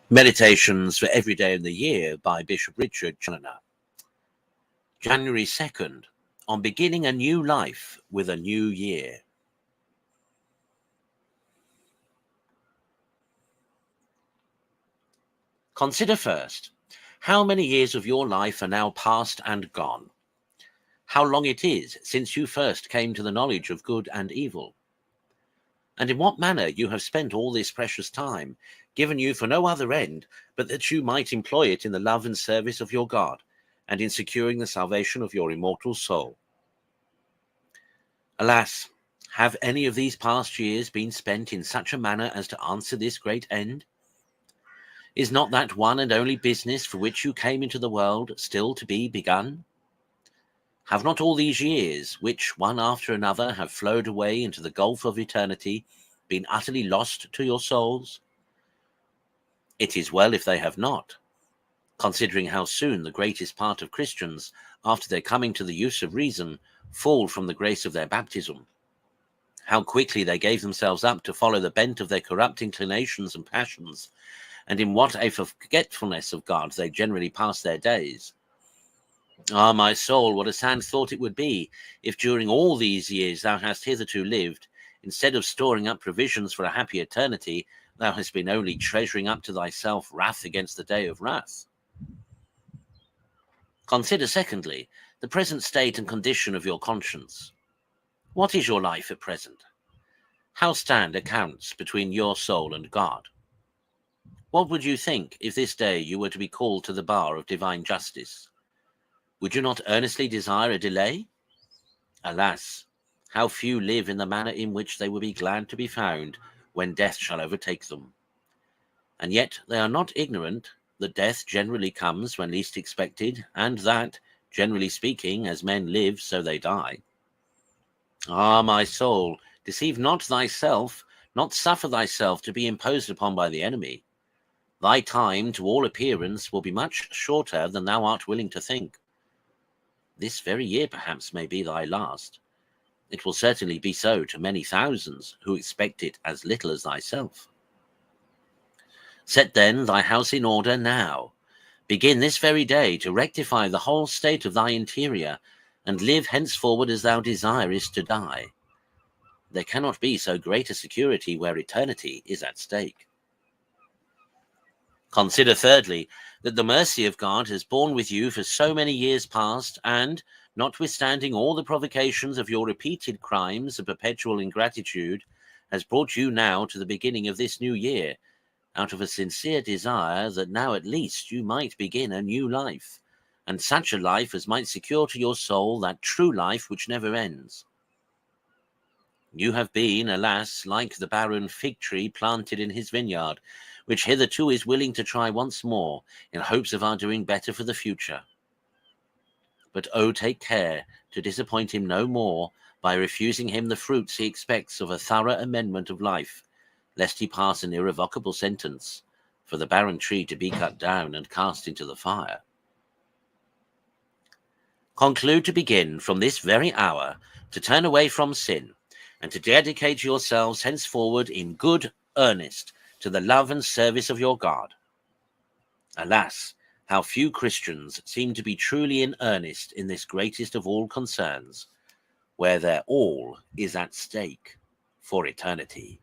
Meditations for Every Day in the Year by Bishop Richard Challoner. January 2nd, on beginning a new life with a new year. Consider first, how many years of your life are now past and gone? How long it is since you first came to the knowledge of good and evil? And in what manner you have spent all this precious time, given you for no other end, but that you might employ it in the love and service of your God, and in securing the salvation of your immortal soul. Alas, have any of these past years been spent in such a manner as to answer this great end? Is not that one and only business for which you came into the world still to be begun? Have not all these years, which one after another have flowed away into the gulf of eternity, been utterly lost to your souls? It is well if they have not, considering how soon the greatest part of Christians, after their coming to the use of reason, fall from the grace of their baptism. How quickly they gave themselves up to follow the bent of their corrupt inclinations and passions, and in what a forgetfulness of God they generally pass their days. Ah, my soul, what a sad thought it would be if during all these years thou hast hitherto lived, instead of storing up provisions for a happy eternity, thou hast been only treasuring up to thyself wrath against the day of wrath. Consider, secondly, the present state and condition of your conscience. What is your life at present? How stand accounts between your soul and God? What would you think if this day you were to be called to the bar of divine justice? Would you not earnestly desire a delay? Alas, how few live in the manner in which they will be glad to be found when death shall overtake them. And yet they are not ignorant that death generally comes when least expected, and that, generally speaking, as men live, so they die. Ah, my soul, deceive not thyself, not suffer thyself to be imposed upon by the enemy. Thy time, to all appearance, will be much shorter than thou art willing to think. This very year, perhaps, may be thy last. It will certainly be so to many thousands who expect it as little as thyself. Set then thy house in order now. Begin this very day to rectify the whole state of thy interior, and live henceforward as thou desirest to die. There cannot be so great a security where eternity is at stake. Consider thirdly, that the mercy of God has borne with you for so many years past, and, notwithstanding all the provocations of your repeated crimes and perpetual ingratitude, has brought you now to the beginning of this new year, out of a sincere desire that now at least you might begin a new life, and such a life as might secure to your soul that true life which never ends. You have been, alas, like the barren fig tree planted in his vineyard, which hitherto is willing to try once more, in hopes of our doing better for the future. But oh, take care to disappoint him no more by refusing him the fruits he expects of a thorough amendment of life, lest he pass an irrevocable sentence for the barren tree to be cut down and cast into the fire. Conclude to begin from this very hour to turn away from sin, and to dedicate yourselves henceforward in good earnest to the love and service of your God. Alas, how few Christians seem to be truly in earnest in this greatest of all concerns, where their all is at stake for eternity.